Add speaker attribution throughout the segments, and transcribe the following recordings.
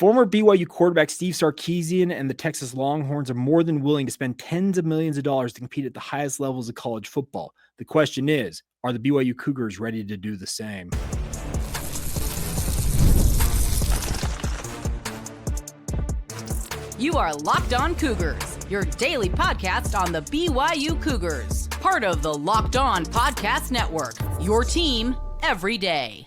Speaker 1: Former BYU quarterback Steve Sarkisian and the Texas Longhorns are more than willing to spend tens of millions of dollars to compete at the highest levels of college football. The question is, are the BYU Cougars ready to do the same?
Speaker 2: You are Locked On Cougars, your daily podcast on the BYU Cougars, part of the Locked On Podcast Network, your team every day.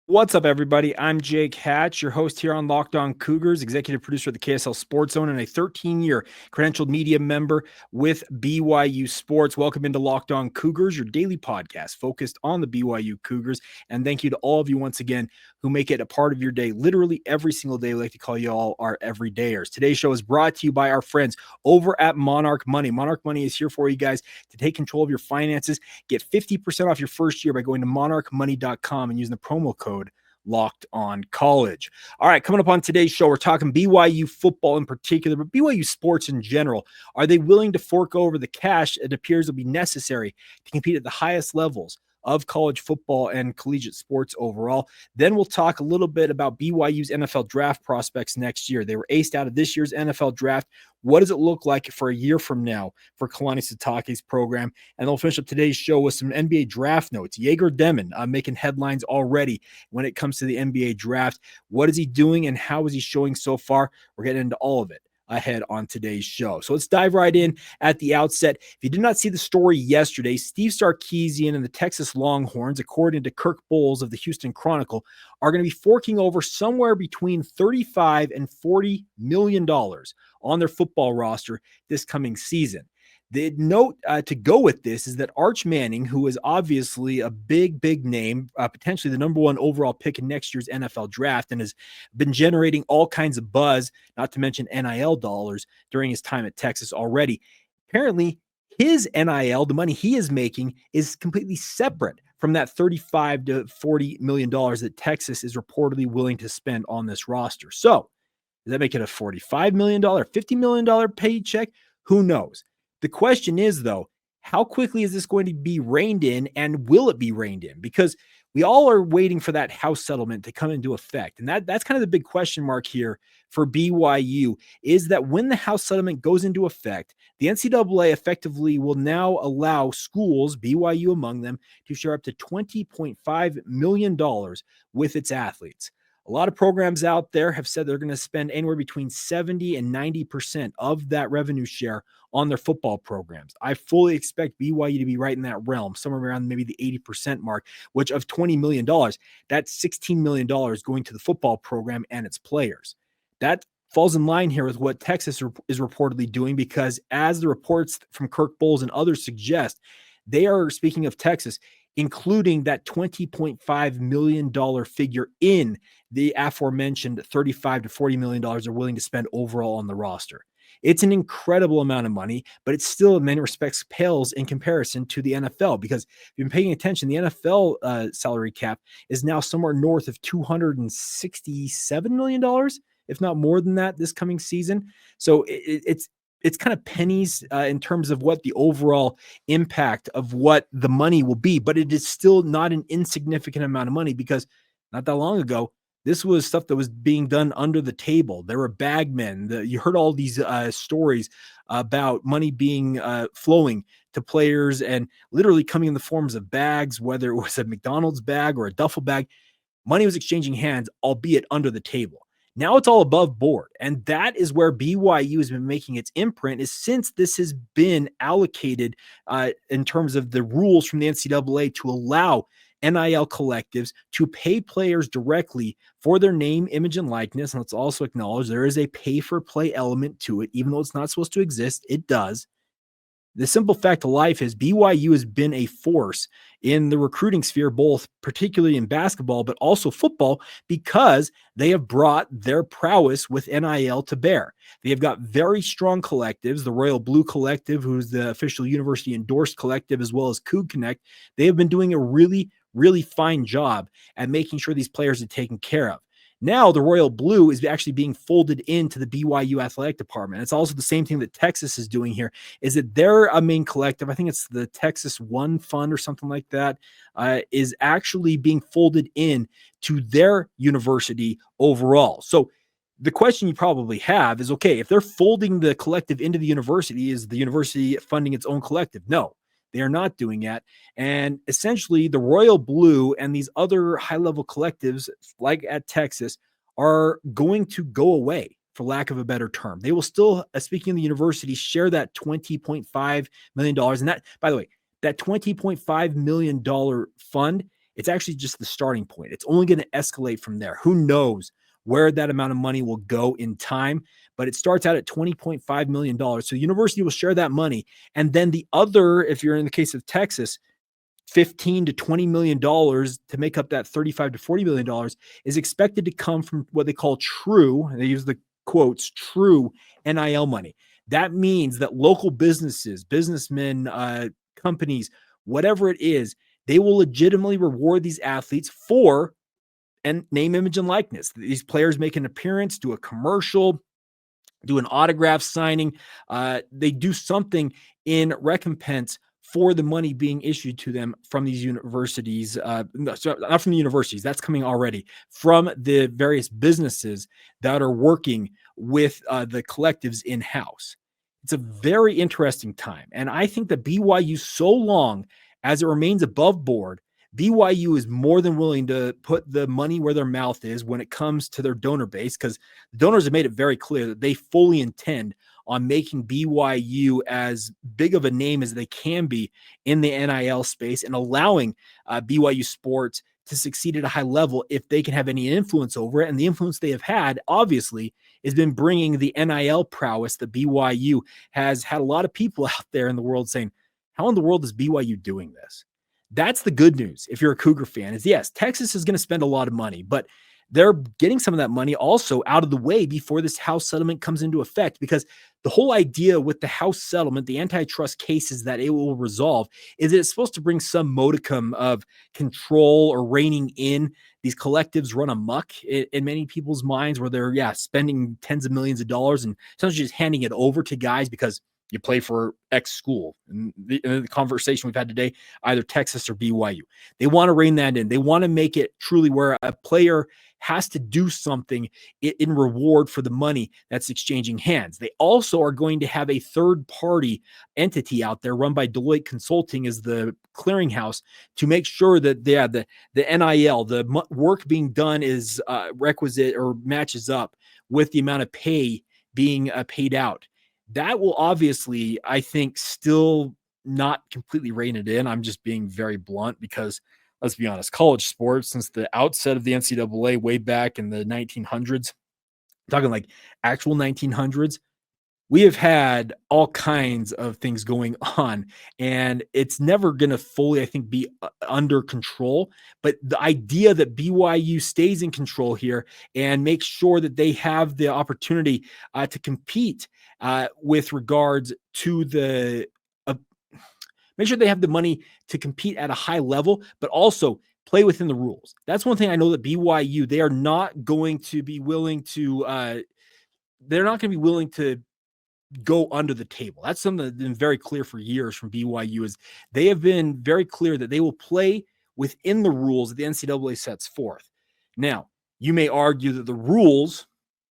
Speaker 1: What's up, everybody? I'm Jake Hatch, your host here on Locked On Cougars, executive producer of the KSL Sports Zone, and a 13-year credentialed media member with BYU Sports. Welcome into Locked On Cougars, your daily podcast focused on the BYU Cougars. And thank you to all of you once again who make it a part of your day, literally every single day. We like to call you all our everydayers. Today's show is brought to you by our friends over at Monarch Money. Monarch Money is here for you guys to take control of your finances. Get 50% off your first year by going to monarchmoney.com and using the promo code Locked On College. All right, coming up on today's show, we're talking BYU football in particular, but BYU sports in general. Are they willing to fork over the cash it appears will be necessary to compete at the highest levels of college football and collegiate sports overall? Then we'll talk a little bit about BYU's NFL draft prospects next year. They were aced out of this year's NFL draft. What does it look like for a year from now for Kalani Sitake's program? And they'll finish up today's show with some NBA draft notes. Jerger Deon making headlines already when it comes to the NBA draft. What is he doing and how is he showing so far? We're getting into all of it ahead on today's show. So let's dive right in at the outset. If you did not see the story yesterday, Steve Sarkisian and the Texas Longhorns, according to Kirk Bohls of the Houston Chronicle, are going to be forking over somewhere between $35 and $40 million on their football roster this coming season. The note to go with this is that Arch Manning, who is obviously a big name, potentially the number one overall pick in next year's NFL draft, and has been generating all kinds of buzz, not to mention NIL dollars, during his time at Texas already. Apparently, his NIL, the money he is making, is completely separate from that $35 to $40 million that Texas is reportedly willing to spend on this roster. So, does that make it a $45 million, $50 million paycheck? Who knows? The question is, though, how quickly is this going to be reined in, and will it be reined in? Because we all are waiting for that House settlement to come into effect. And that's kind of the big question mark here for BYU, is that when the House settlement goes into effect, the NCAA effectively will now allow schools, BYU among them, to share up to $20.5 million with its athletes. A lot of programs out there have said they're going to spend anywhere between 70 and 90% of that revenue share on their football programs. I fully expect BYU to be right in that realm, somewhere around maybe the 80% mark, which of $20 million, that's $16 million going to the football program and its players. That falls in line here with what Texas is reportedly doing, because as the reports from Kirk Bohls and others suggest, they are, speaking of Texas, including that $20.5 million figure in the aforementioned $35 to $40 million they're willing to spend overall on the roster. It's an incredible amount of money, but it still in many respects pales in comparison to the NFL, because if you've been paying attention, the NFL salary cap is now somewhere north of $267 million, if not more than that, this coming season. So it's kind of pennies in terms of what the overall impact of what the money will be, but it is still not an insignificant amount of money, because not that long ago, this was stuff that was being done under the table. There were bagmen. You heard all these stories about money being flowing to players and literally coming in the forms of bags, whether it was a McDonald's bag or a duffel bag. Money was exchanging hands, albeit under the table. Now it's all above board, and that is where BYU has been making its imprint, is since this has been allocated in terms of the rules from the NCAA to allow NIL collectives to pay players directly for their name, image, and likeness. And let's also acknowledge there is a pay-for-play element to it. Even though it's not supposed to exist, it does. The simple fact of life is BYU has been a force in the recruiting sphere, both particularly in basketball, but also football, because they have brought their prowess with NIL to bear. They have got very strong collectives, the Royal Blue Collective, who's the official university endorsed collective, as well as Coug Connect. They have been doing a really fine job at making sure these players are taken care of. Now the Royal Blue is actually being folded into the BYU athletic department. It's also the same thing that Texas is doing here, is that they're a main collective. I think it's the Texas One Fund or something like that, is actually being folded in to their university overall. So the question you probably have is, okay, if they're folding the collective into the university, is the university funding its own collective? No, they are not doing that. And essentially, the Royal Blue and these other high-level collectives, like at Texas, are going to go away, for lack of a better term. They will still, speaking of the university, share that $20.5 million. And that, by the way, that $20.5 million fund, it's actually just the starting point. It's only going to escalate from there. Who knows where that amount of money will go in time, but it starts out at $20.5 million. So the university will share that money. And then the other, if you're in the case of Texas, $15 to $20 million to make up that $35 to $40 million is expected to come from what they call true, and they use the quotes, true NIL money. That means that local businesses, businessmen, companies, whatever it is, they will legitimately reward these athletes for and name, image, and likeness. These players make an appearance, do a commercial, do an autograph signing. They do something in recompense for the money being issued to them from these universities. No, so not from the universities, that's coming already, from the various businesses that are working with the collectives in-house. It's a very interesting time. And I think that BYU, so long as it remains above board, BYU is more than willing to put the money where their mouth is when it comes to their donor base, because the donors have made it very clear that they fully intend on making BYU as big of a name as they can be in the NIL space and allowing BYU sports to succeed at a high level if they can have any influence over it. And the influence they have had, obviously, has been bringing the NIL prowess that BYU has had a lot of people out there in the world saying, how in the world is BYU doing this? That's the good news. If you're a Cougar fan, is yes, Texas is going to spend a lot of money, but they're getting some of that money also out of the way before this House settlement comes into effect, because the whole idea with the House settlement, the antitrust cases that it will resolve, is that it's supposed to bring some modicum of control or reining in these collectives run amok in many people's minds, where they're spending tens of millions of dollars and essentially just handing it over to guys because you play for X school. And the conversation we've had today, either Texas or BYU. They want to rein that in. They want to make it truly where a player has to do something in reward for the money that's exchanging hands. They also are going to have a third-party entity out there run by Deloitte Consulting as the clearinghouse to make sure that the NIL, the work being done is requisite or matches up with the amount of pay being paid out. That will obviously, I think, still not completely rein it in. I'm just being very blunt because, let's be honest, college sports, since the outset of the NCAA way back in the 1900s, I'm talking like actual 1900s, we have had all kinds of things going on, and it's never going to fully, I think, be under control. But the idea that BYU stays in control here and makes sure that they have the opportunity to compete with regards to the make sure they have the money to compete at a high level, but also play within the rules. That's one thing I know that BYU, they are not going to be willing to go under the table. That's something that's been very clear for years from BYU, is they have been very clear that they will play within the rules that the NCAA sets forth. Now, you may argue that the rules,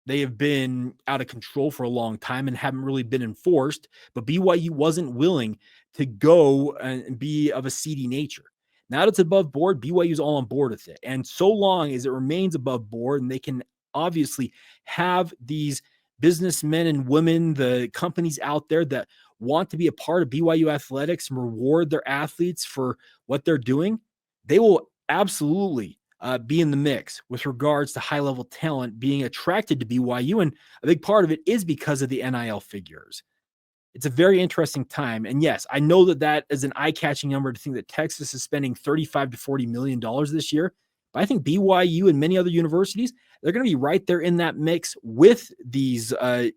Speaker 1: they have been out of control for a long time and haven't really been enforced, but BYU wasn't willing to go and be of a seedy nature. Now that it's above board, BYU's all on board with it. And so long as it remains above board and they can obviously have these businessmen and women, the companies out there that want to be a part of BYU athletics and reward their athletes for what they're doing, they will absolutely be in the mix with regards to high-level talent being attracted to BYU. And a big part of it is because of the NIL figures. It's a very interesting time. And yes, I know that is an eye-catching number to think that Texas is spending $35 to $40 million this year. But I think BYU and many other universities, they're going to be right there in that mix with these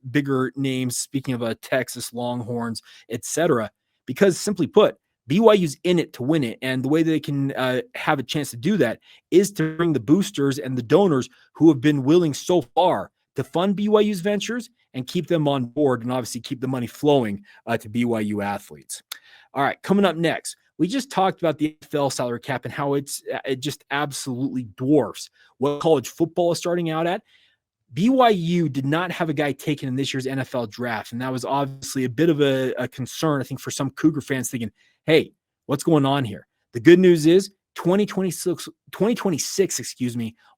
Speaker 1: bigger names, speaking of Texas Longhorns, etc. Because simply put, BYU's in it to win it. And the way they can have a chance to do that is to bring the boosters and the donors who have been willing so far to fund BYU's ventures and keep them on board and obviously keep the money flowing to BYU athletes. All right, coming up next, we just talked about the NFL salary cap and how it just absolutely dwarfs what college football is starting out at. BYU did not have a guy taken in this year's NFL draft, and that was obviously a bit of a concern, I think, for some Cougar fans thinking, hey, what's going on here? The good news is 2026,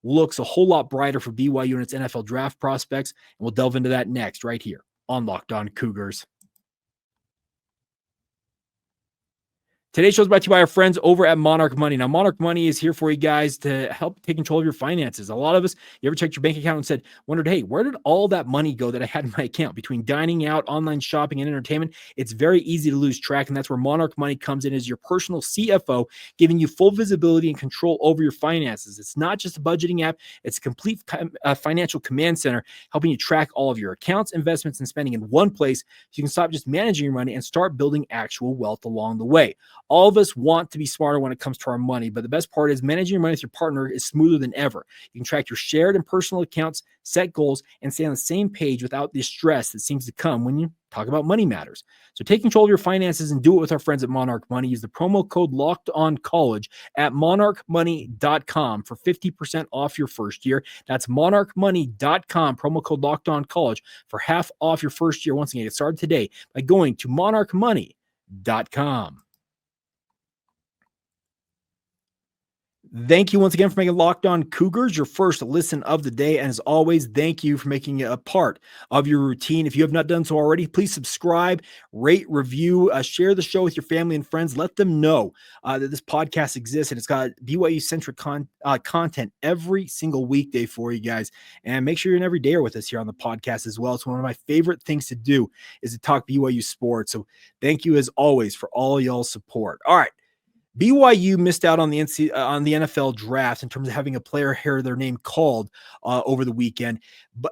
Speaker 1: looks a whole lot brighter for BYU and its NFL draft prospects, and we'll delve into that next right here on Locked On Cougars. Today's show is brought to you by our friends over at Monarch Money. Now, Monarch Money is here for you guys to help take control of your finances. A lot of us, you ever checked your bank account and wondered, hey, where did all that money go that I had in my account? Between dining out, online shopping, and entertainment, it's very easy to lose track, and that's where Monarch Money comes in as your personal CFO, giving you full visibility and control over your finances. It's not just a budgeting app. It's a complete financial command center, helping you track all of your accounts, investments, and spending in one place so you can stop just managing your money and start building actual wealth along the way. All of us want to be smarter when it comes to our money, but the best part is managing your money with your partner is smoother than ever. You can track your shared and personal accounts, set goals, and stay on the same page without the stress that seems to come when you talk about money matters. So take control of your finances and do it with our friends at Monarch Money. Use the promo code LOCKEDONCollege at monarchmoney.com for 50% off your first year. That's monarchmoney.com, promo code LOCKEDONCollege for half off your first year. Once again, get started today by going to monarchmoney.com. Thank you once again for making Locked On Cougars your first listen of the day. And as always, thank you for making it a part of your routine. If you have not done so already, please subscribe, rate, review, share the show with your family and friends. Let them know that this podcast exists and it's got BYU-centric content every single weekday for you guys. And make sure you're an everydayer with us here on the podcast as well. It's one of my favorite things to do is to talk BYU sports. So thank you as always for all y'all's support. All right. BYU missed out on the NFL draft in terms of having a player hear their name called over the weekend.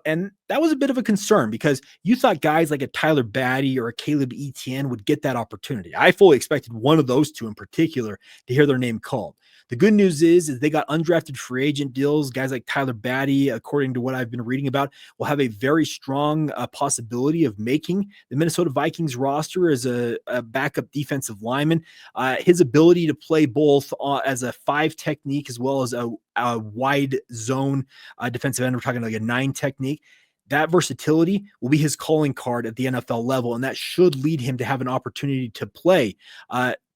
Speaker 1: And that was a bit of a concern because you thought guys like a Tyler Batty or a Caleb Etienne would get that opportunity. I fully expected one of those two in particular to hear their name called. The good news is they got undrafted free agent deals. Guys like Tyler Batty, according to what I've been reading about, will have a very strong possibility of making the Minnesota Vikings roster as a backup defensive lineman. His ability to play both as a 5 technique as well as a wide zone defensive end, we're talking like a 9 technique. That versatility will be his calling card at the NFL level, and that should lead him to have an opportunity to play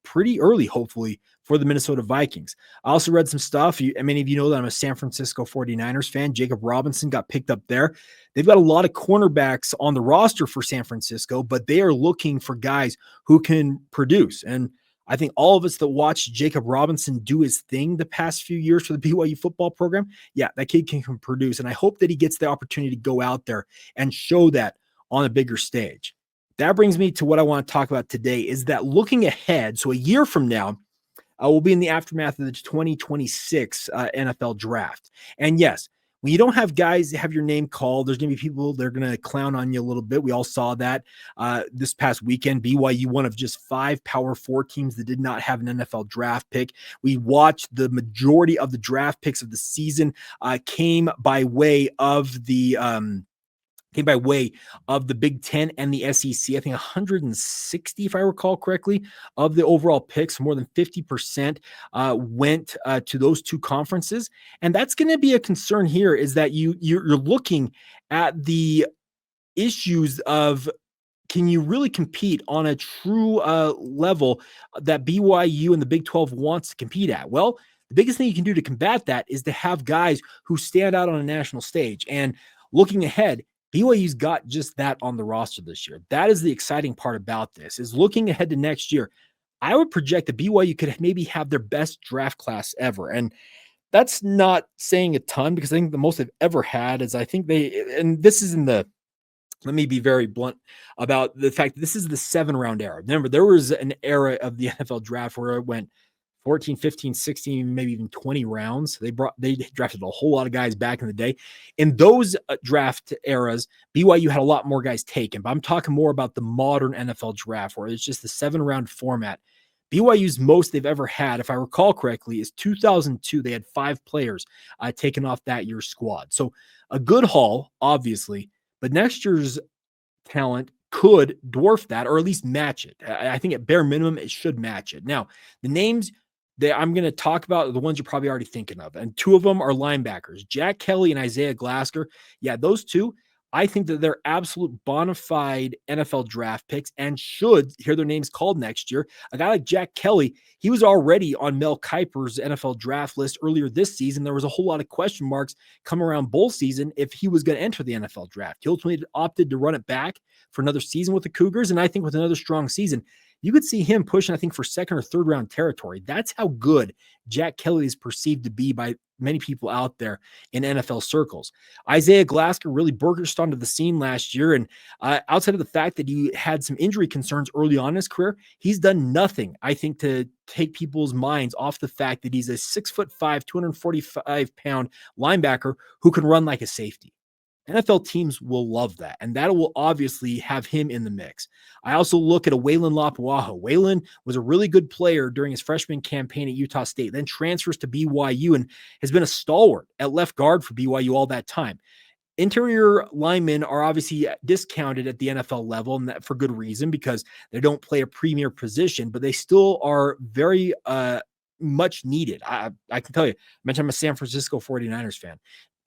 Speaker 1: pretty early, hopefully, for the Minnesota Vikings. I also read some stuff. Many of you know that I'm a San Francisco 49ers fan. Jacob Robinson got picked up there. They've got a lot of cornerbacks on the roster for San Francisco, but they are looking for guys who can produce. And I think all of us that watched Jacob Robinson do his thing the past few years for the BYU football program, yeah, that kid can produce. And I hope that he gets the opportunity to go out there and show that on a bigger stage. That brings me to what I want to talk about today is that looking ahead, so a year from now, we'll be in the aftermath of the 2026 NFL draft. And yes, when you don't have guys that have your name called, there's going to be people that are going to clown on you a little bit. We all saw that this past weekend. BYU, one of just 5 Power 4 teams that did not have an NFL draft pick. We watched the majority of the draft picks of the season came by way of the Big Ten and the SEC. I think 160, if I recall correctly, of the overall picks, more than 50% went to those two conferences. And that's going to be a concern here is that you're looking at the issues of, can you really compete on a true level that BYU and the Big 12 wants to compete at? Well, the biggest thing you can do to combat that is to have guys who stand out on a national stage. And looking ahead, BYU's got just that on the roster this year. That is the exciting part about this, is looking ahead to next year. I would project that BYU could maybe have their best draft class ever. And that's not saying a ton because I think the most they've ever had is let me be very blunt about the fact that this is the 7-round era. Remember, there was an era of the NFL draft where it went 14, 15, 16, maybe even 20 rounds. They drafted a whole lot of guys back in the day. In those draft eras, BYU had a lot more guys taken, but I'm talking more about the modern NFL draft where it's just the 7-round format. BYU's most they've ever had, if I recall correctly, is 2002. They had 5 players taken off that year's squad. So a good haul, obviously, but next year's talent could dwarf that or at least match it. I think at bare minimum, it should match it. Now, the names that I'm going to talk about are the ones you're probably already thinking of. And 2 of them are linebackers, Jack Kelly and Isaiah Glasker. Yeah, those 2, I think that they're absolute bona fide NFL draft picks and should hear their names called next year. A guy like Jack Kelly, he was already on Mel Kiper's NFL draft list earlier this season. There was a whole lot of question marks come around bowl season if he was going to enter the NFL draft. He ultimately opted to run it back for another season with the Cougars, and I think with another strong season, you could see him pushing, I think, for 2nd or 3rd round territory. That's how good Jack Kelly is perceived to be by many people out there in NFL circles. Isaiah Glasker really burst onto the scene last year, and outside of the fact that he had some injury concerns early on in his career, he's done nothing, I think, to take people's minds off the fact that he's a 6'5", 245-pound linebacker who can run like a safety. NFL teams will love that, and that will obviously have him in the mix. I also look at a Waylon Lapuaho. Waylon was a really good player during his freshman campaign at Utah State, then transfers to BYU and has been a stalwart at left guard for BYU all that time. Interior linemen are obviously discounted at the NFL level, and that for good reason, because they don't play a premier position, but they still are very much needed. I can tell you, I mentioned I'm a San Francisco 49ers fan.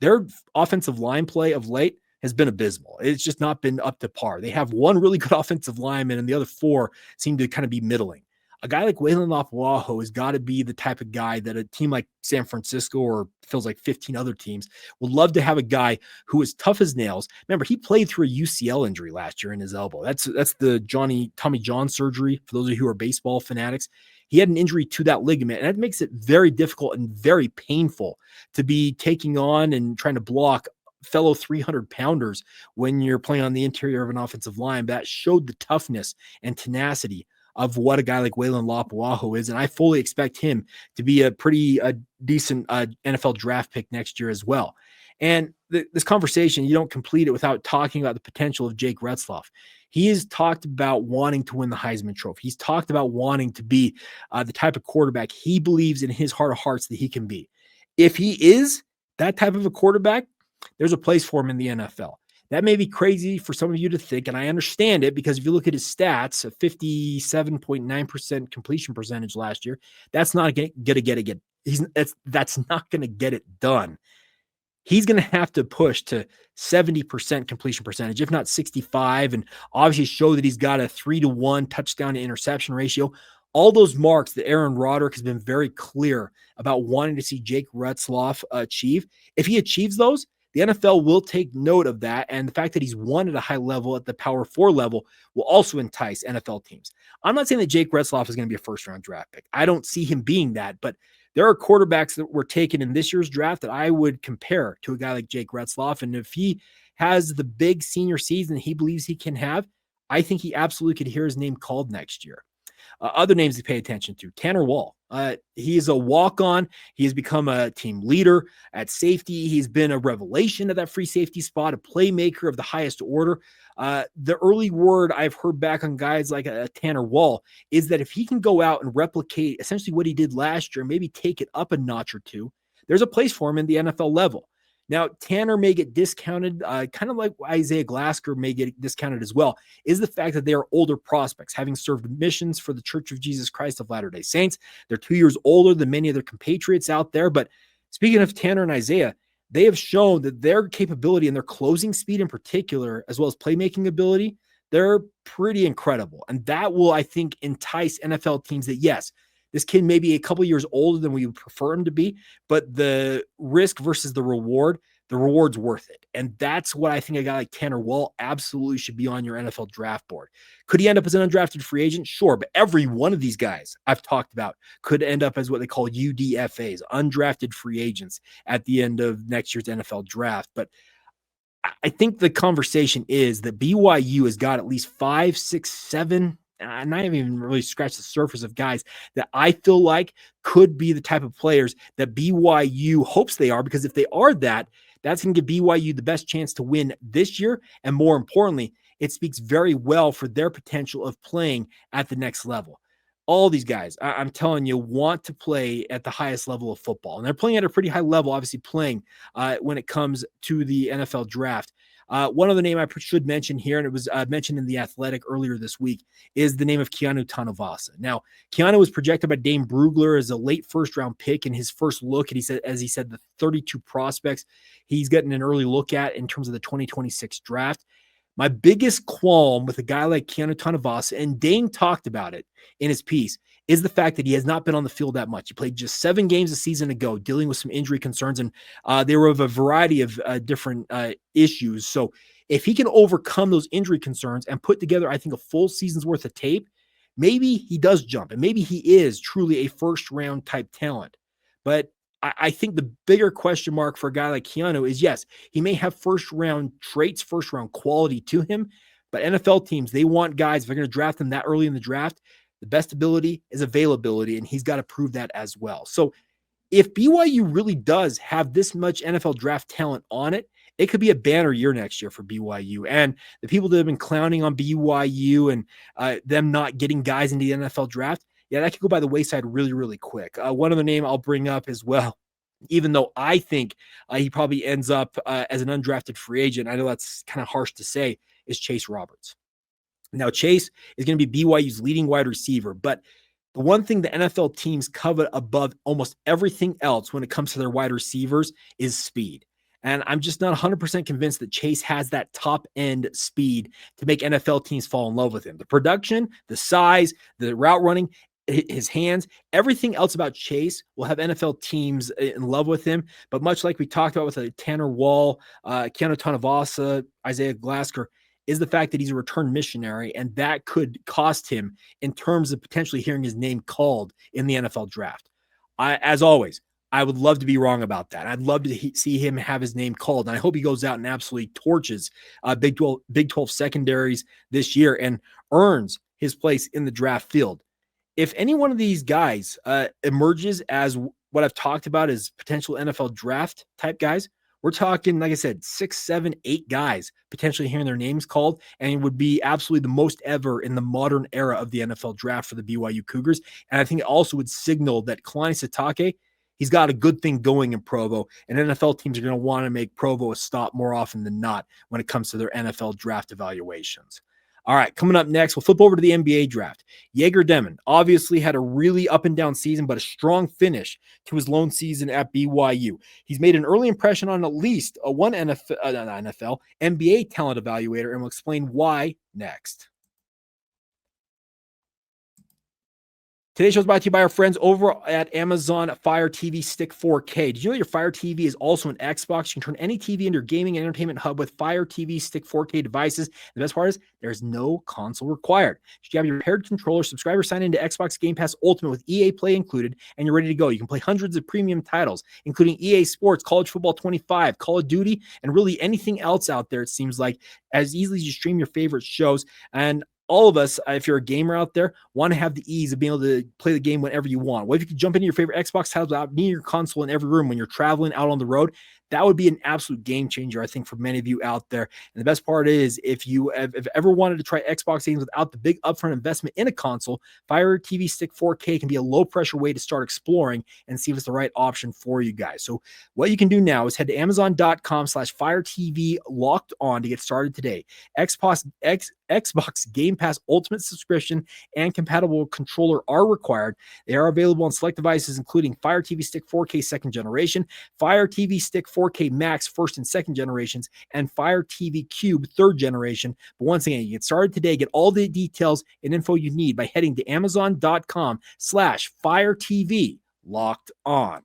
Speaker 1: Their offensive line play of late has been abysmal. It's just not been up to par. They have 1 really good offensive lineman, and the other 4 seem to kind of be middling. A guy like Waylon Lapuaho has got to be the type of guy that a team like San Francisco, or feels like 15 other teams, would love to have a guy who is tough as nails. Remember, he played through a UCL injury last year in his elbow. That's the Tommy John surgery, for those of you who are baseball fanatics. He had an injury to that ligament, and that makes it very difficult and very painful to be taking on and trying to block fellow 300-pounders when you're playing on the interior of an offensive line. That showed the toughness and tenacity of what a guy like Waylon Lapuaho is, and I fully expect him to be a pretty decent NFL draft pick next year as well. And this conversation, you don't complete it without talking about the potential of Jake Retzloff. He has talked about wanting to win the Heisman Trophy. He's talked about wanting to be the type of quarterback he believes in his heart of hearts that he can be. If he is that type of a quarterback, there's a place for him in the NFL. That may be crazy for some of you to think, and I understand it, because if you look at his stats, a 57.9% completion percentage last year, that's not going to get it. That's not going to get it done. He's going to have to push to 70% completion percentage, if not 65, and obviously show that he's got a 3-to-1 touchdown to interception ratio. All those marks that Aaron Roderick has been very clear about wanting to see Jake Retzloff achieve. If he achieves those, the NFL will take note of that, and the fact that he's won at a high level at the Power 4 level will also entice NFL teams. I'm not saying that Jake Retzloff is going to be a first-round draft pick. I don't see him being that, but there are quarterbacks that were taken in this year's draft that I would compare to a guy like Jake Retzloff, and if he has the big senior season he believes he can have, I think he absolutely could hear his name called next year. Other names to pay attention to: Tanner Wall. He is a walk-on. He has become a team leader at safety. He's been a revelation at that free safety spot, a playmaker of the highest order. The early word I've heard back on guys like Tanner Wall is that if he can go out and replicate essentially what he did last year, maybe take it up a notch or two, there's a place for him in the NFL level. Now, Tanner may get discounted, kind of like Isaiah Glasker may get discounted as well, is the fact that they are older prospects, having served missions for the Church of Jesus Christ of Latter-day Saints. They're 2 years older than many of their compatriots out there. But speaking of Tanner and Isaiah, they have shown that their capability and their closing speed in particular, as well as playmaking ability, they're pretty incredible. And that will, I think, entice NFL teams that, yes, this kid may be a couple years older than we would prefer him to be, but the risk versus the reward's worth it. And that's what I think a guy like Tanner Wall absolutely should be on your NFL draft board. Could he end up as an undrafted free agent? Sure, but every one of these guys I've talked about could end up as what they call UDFAs, undrafted free agents, at the end of next year's NFL draft. But I think the conversation is that BYU has got at least 5, 6, 7, and I haven't even really scratched the surface of guys that I feel like could be the type of players that BYU hopes they are, because if they are that, that's going to give BYU the best chance to win this year. And more importantly, it speaks very well for their potential of playing at the next level. All these guys, I'm telling you, want to play at the highest level of football. And they're playing at a pretty high level, obviously playing when it comes to the NFL draft. One other name I should mention here, and it was mentioned in The Athletic earlier this week, is the name of Keanu Tanavasa. Now, Keanu was projected by Dane Brugler as a late first-round pick in his first look, and he said, as he said, the 32 prospects he's getting an early look at in terms of the 2026 draft. My biggest qualm with a guy like Keanu Tanavasa, and Dane talked about it in his piece, is the fact that he has not been on the field that much. He played just 7 games a season ago, dealing with some injury concerns, and they were of a variety of different issues. So if he can overcome those injury concerns and put together, I think, a full season's worth of tape, maybe he does jump, and maybe he is truly a first-round type talent. But I think the bigger question mark for a guy like Keanu is, yes, he may have first-round traits, first-round quality to him, but NFL teams, they want guys, if they're going to draft them that early in the draft, the best ability is availability, and he's got to prove that as well. So if BYU really does have this much NFL draft talent on it, it could be a banner year next year for BYU. And the people that have been clowning on BYU and them not getting guys into the NFL draft, yeah, that could go by the wayside really, really quick. One other name I'll bring up as well, even though I think he probably ends up as an undrafted free agent, I know that's kind of harsh to say, is Chase Roberts. Now, Chase is going to be BYU's leading wide receiver, but the one thing the NFL teams covet above almost everything else when it comes to their wide receivers is speed. And I'm just not 100% convinced that Chase has that top end speed to make NFL teams fall in love with him. The production, the size, the route running, his hands, everything else about Chase will have NFL teams in love with him. But much like we talked about with Tanner Wall, Keanu Tanavasa, Isaiah Glasker, is the fact that he's a return missionary, and that could cost him in terms of potentially hearing his name called in the NFL draft. As always, I would love to be wrong about that. I'd love to see him have his name called, and I hope he goes out and absolutely torches Big 12 secondaries this year and earns his place in the draft field. If any one of these guys emerges as what I've talked about as potential NFL draft type guys, we're talking, like I said, 6, 7, 8 guys potentially hearing their names called, and it would be absolutely the most ever in the modern era of the NFL draft for the BYU Cougars. And I think it also would signal that Kalani Sitake, he's got a good thing going in Provo, and NFL teams are going to want to make Provo a stop more often than not when it comes to their NFL draft evaluations. All right, coming up next, we'll flip over to the NBA draft. Jerger Deon obviously had a really up and down season, but a strong finish to his lone season at BYU. He's made an early impression on at least one NBA talent evaluator, and we'll explain why next. Today's show is brought to you by our friends over at Amazon Fire TV Stick 4K. Did you know your Fire TV is also an Xbox? You can turn any TV into your gaming and entertainment hub with Fire TV Stick 4K devices. The best part is there's no console required. You have your paired controller, subscriber sign into Xbox Game Pass Ultimate with EA Play included, and you're ready to go. You can play hundreds of premium titles, including EA Sports, College Football 25, Call of Duty, and really anything else out there, it seems like, as easily as you stream your favorite shows. And all of us, if you're a gamer out there, want to have the ease of being able to play the game whenever you want. What if you could jump into your favorite Xbox titles without needing your console in every room when you're traveling out on the road? That would be an absolute game changer, I think, for many of you out there. And the best part is, if you have ever wanted to try Xbox games without the big upfront investment in a console, Fire TV Stick 4K can be a low-pressure way to start exploring and see if it's the right option for you guys. So what you can do now is head to Amazon.com/FireTV locked on to get started today. Xbox Game Pass Ultimate subscription and compatible controller are required. They are available on select devices, including Fire TV Stick 4K second generation, Fire TV Stick 4K Max first and second generations, and Fire TV Cube third generation. But once again, you get started today. Get all the details and info you need by heading to Amazon.com/FireTV locked on.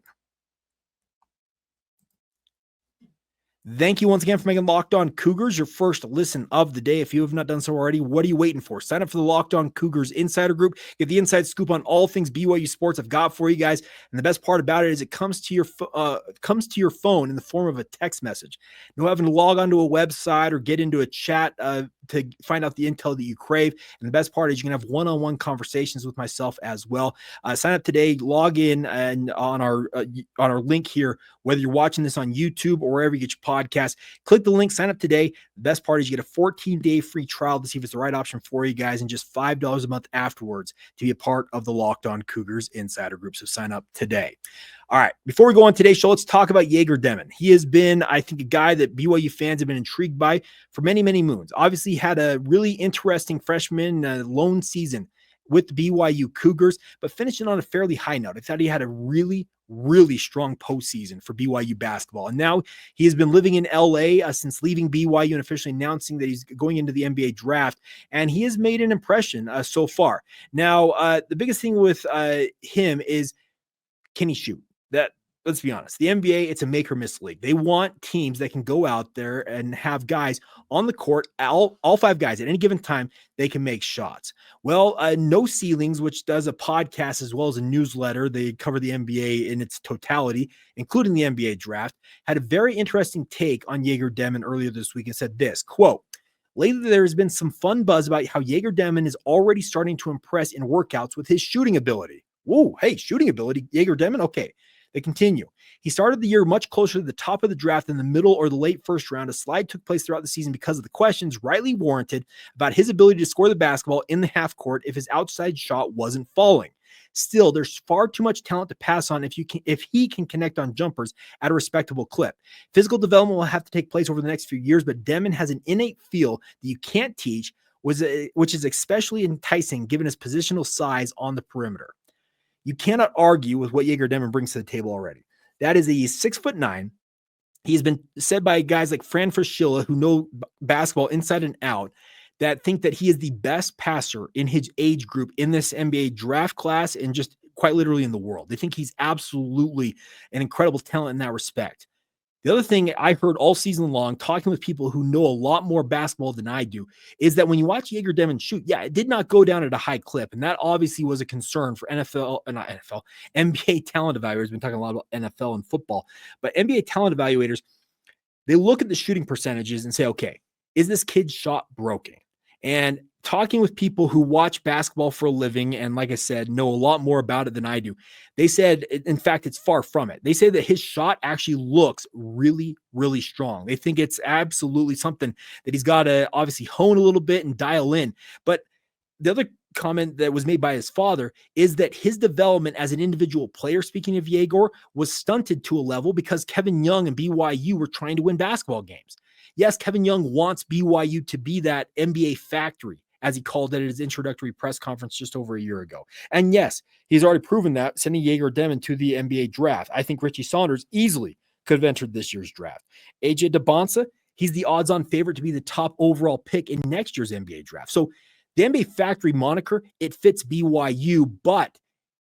Speaker 1: Thank you once again for making Locked On Cougars your first listen of the day. If you have not done so already, what are you waiting for? Sign up for the Locked On Cougars Insider Group. Get the inside scoop on all things BYU sports I've got for you guys. And the best part about it is it comes to your phone in the form of a text message. No having to log onto a website or get into a chat to find out the intel that you crave. And the best part is you can have one-on-one conversations with myself as well. Sign up today, log in and on our link here, whether you're watching this on YouTube or wherever you get your podcast, click the link, sign up today. The best part is you get a 14-day free trial to see if it's the right option for you guys, and just $5 a month afterwards to be a part of the Locked On Cougars Insider Group. So sign up today. All right, before we go on today's show, let's talk about Jerger Deon. He has been, I think, a guy that BYU fans have been intrigued by for many, many moons. Obviously, had a really interesting freshman lone season with the BYU Cougars, but finishing on a fairly high note. I thought he had a really, really strong postseason for BYU basketball. And now he has been living in LA since leaving BYU and officially announcing that he's going into the NBA draft. And he has made an impression so far. Now, the biggest thing with him is, can he shoot? Let's be honest, the NBA, it's a make or miss league. They want teams that can go out there and have guys on the court, all five guys at any given time, they can make shots. Well, No Ceilings, which does a podcast as well as a newsletter, they cover the NBA in its totality, including the NBA draft, had a very interesting take on Jerger Deon earlier this week and said this, quote, "Lately, there has been some fun buzz about how Jerger Deon is already starting to impress in workouts with his shooting ability." Whoa, hey, shooting ability, Jerger Deon? Okay. They continue. "He started the year much closer to the top of the draft than the middle or the late first round. A slide took place throughout the season because of the questions rightly warranted about his ability to score the basketball in the half court if his outside shot wasn't falling. Still, there's far too much talent to pass on if he can connect on jumpers at a respectable clip. Physical development will have to take place over the next few years, but Deon has an innate feel that you can't teach, which is especially enticing given his positional size on the perimeter." You cannot argue with what Jerger Deon brings to the table already. That is, he's 6'9". He's been said by guys like Fran Fraschilla, who know basketball inside and out, that think that he is the best passer in his age group in this NBA draft class and just quite literally in the world. They think he's absolutely an incredible talent in that respect. The other thing I heard all season long, talking with people who know a lot more basketball than I do, is that when you watch Jerger Deon shoot, yeah, it did not go down at a high clip. And that obviously was a concern for NBA talent evaluators. We've been talking a lot about NFL and football, but NBA talent evaluators, they look at the shooting percentages and say, okay, is this kid's shot broken? And talking with people who watch basketball for a living, and like I said, know a lot more about it than I do, they said, in fact, it's far from it. They say that his shot actually looks really, really strong. They think it's absolutely something that he's got to obviously hone a little bit and dial in. But the other comment that was made by his father is that his development as an individual player, speaking of Jerger, was stunted to a level because Kevin Young and BYU were trying to win basketball games. Yes, Kevin Young wants BYU to be that NBA factory, as he called it at his introductory press conference just over a year ago. And yes, he's already proven that, sending Jerger Deon to the NBA draft. I think Richie Saunders easily could have entered this year's draft. AJ DeBonsa, he's the odds-on favorite to be the top overall pick in next year's NBA draft. So the NBA factory moniker, it fits BYU, but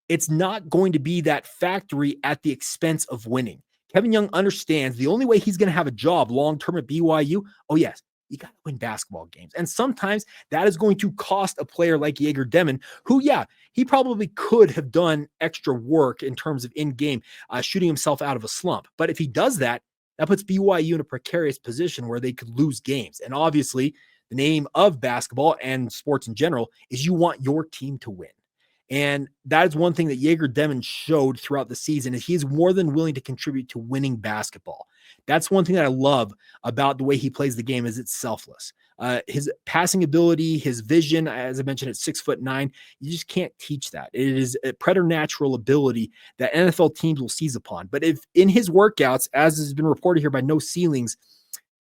Speaker 1: it's not going to be that factory at the expense of winning. Kevin Young understands the only way he's going to have a job long-term at BYU, oh yes, you got to win basketball games. And sometimes that is going to cost a player like Jerger Deon, who, yeah, he probably could have done extra work in terms of in-game, shooting himself out of a slump. But if he does that, that puts BYU in a precarious position where they could lose games. And obviously, the name of basketball and sports in general is you want your team to win. And that is one thing that Jerger Deon showed throughout the season, is he's more than willing to contribute to winning basketball. That's one thing that I love about the way he plays the game, is it's selfless. His passing ability, his vision, as I mentioned, at 6'9", you just can't teach that. It is a preternatural ability that NFL teams will seize upon. But if in his workouts, as has been reported here by No Ceilings,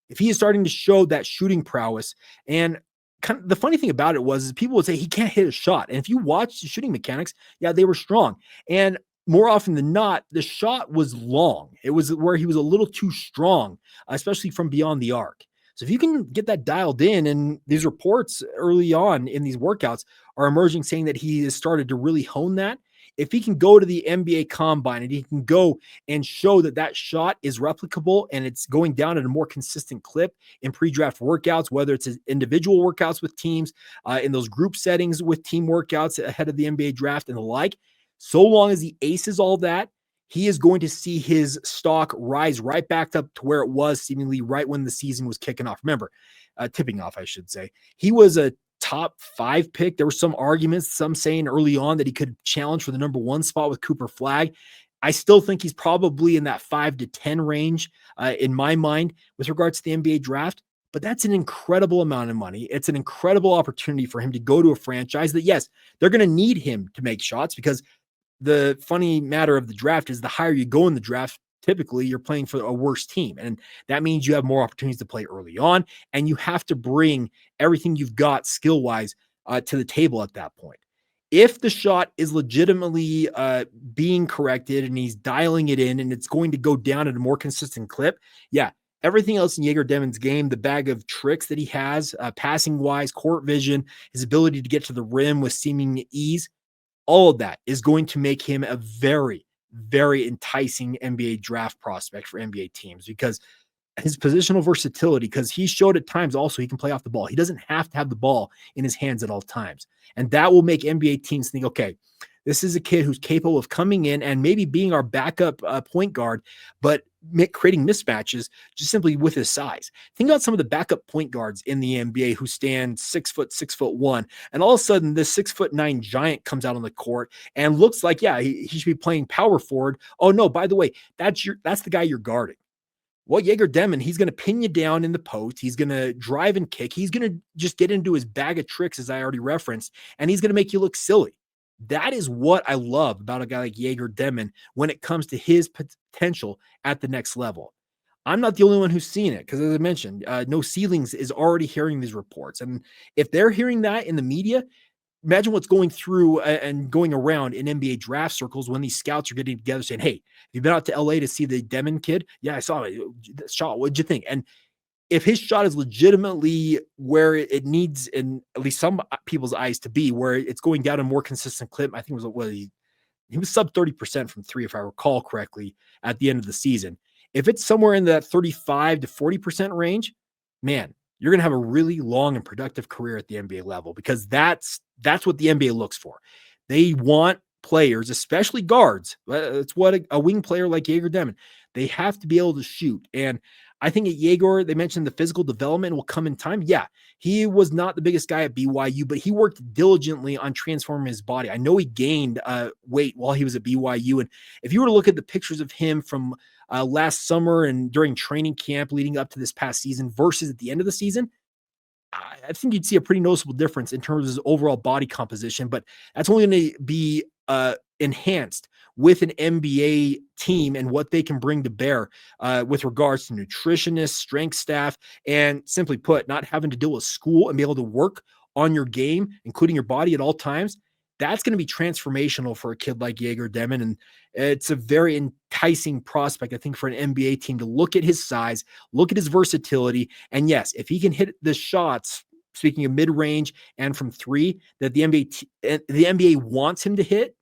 Speaker 1: if he is starting to show that shooting prowess, and kind of the funny thing about it was people would say he can't hit a shot. And if you watch the shooting mechanics, yeah, they were strong. And more often than not, the shot was long. It was where he was a little too strong, especially from beyond the arc. So if you can get that dialed in, and these reports early on in these workouts are emerging saying that he has started to really hone that. If he can go to the NBA Combine and he can go and show that that shot is replicable and it's going down at a more consistent clip in pre-draft workouts, whether it's individual workouts with teams, in those group settings with team workouts ahead of the NBA draft and the like, so long as he aces all that, he is going to see his stock rise right back up to where it was seemingly right when the season was kicking off. Remember, tipping off, I should say. He was a top 5 pick. There were some arguments, some saying early on that he could challenge for the number 1 spot with Cooper Flagg. I still think he's probably in that 5 to 10 range in my mind with regards to the NBA draft. But that's an incredible amount of money. It's an incredible opportunity for him to go to a franchise that, yes, they're going to need him to make shots, because the funny matter of the draft is the higher you go in the draft, typically you're playing for a worse team. And that means you have more opportunities to play early on, and you have to bring everything you've got skill-wise to the table at that point. If the shot is legitimately being corrected and he's dialing it in and it's going to go down at a more consistent clip, yeah, everything else in Jerger Deon's game, the bag of tricks that he has, passing-wise, court vision, his ability to get to the rim with seeming ease, all of that is going to make him a very, very enticing NBA draft prospect for NBA teams, because his positional versatility, because he showed at times also he can play off the ball. He doesn't have to have the ball in his hands at all times. And that will make NBA teams think, okay, this is a kid who's capable of coming in and maybe being our backup point guard, but creating mismatches just simply with his size. Think about some of the backup point guards in the NBA who stand 6 foot, 6'1", and all of a sudden this 6'9" giant comes out on the court and looks like, yeah, he should be playing power forward. Oh no, by the way, that's the guy you're guarding. Well, Jerger Deon, he's going to pin you down in the post. He's going to drive and kick. He's going to just get into his bag of tricks, as I already referenced, and he's going to make you look silly. That is what I love about a guy like Jerger Deon when it comes to his potential at the next level. I'm not the only one who's seen it, because as I mentioned, No Ceilings is already hearing these reports. And if they're hearing that in the media, imagine what's going through and going around in NBA draft circles when these scouts are getting together saying, hey, have you been out to LA to see the Deon kid? Yeah, I saw it. Shot. What'd you think? And if his shot is legitimately where it needs, in at least some people's eyes, to be, where it's going down a more consistent clip, I think it was he was sub 30% from 3, if I recall correctly, at the end of the season. If it's somewhere in that 35 to 40% range, man, you're going to have a really long and productive career at the NBA level, because that's what the NBA looks for. They want players, especially guards. That's what a wing player like Jerger Deon, they have to be able to shoot. And I think at Jerger, they mentioned the physical development will come in time. Yeah, he was not the biggest guy at BYU, but he worked diligently on transforming his body. I know he gained weight while he was at BYU. And if you were to look at the pictures of him from last summer and during training camp leading up to this past season versus at the end of the season, I think you'd see a pretty noticeable difference in terms of his overall body composition, but that's only going to be enhanced with an NBA team and what they can bring to bear with regards to nutritionists, strength staff, and simply put, not having to deal with school and be able to work on your game, including your body at all times. That's going to be transformational for a kid like Jerger Deon, and it's a very enticing prospect, I think, for an NBA team to look at his size, look at his versatility, and yes, if he can hit the shots, speaking of mid-range and from 3, that the NBA wants him to hit,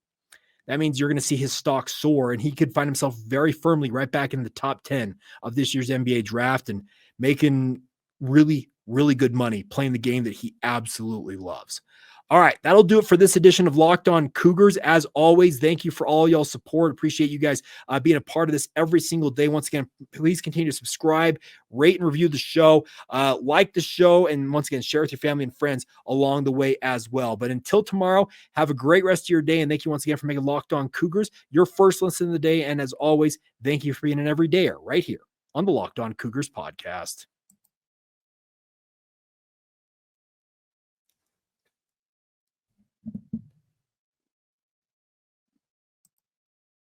Speaker 1: that means you're going to see his stock soar, and he could find himself very firmly right back in the top 10 of this year's NBA draft and making really, really good money playing the game that he absolutely loves. All right, that'll do it for this edition of Locked On Cougars. As always, thank you for all y'all support. Appreciate you guys being a part of this every single day. Once again, please continue to subscribe, rate, and review the show, like the show, and once again, share with your family and friends along the way as well. But until tomorrow, have a great rest of your day, and thank you once again for making Locked On Cougars your first listen of the day. And as always, thank you for being an everydayer right here on the Locked On Cougars podcast.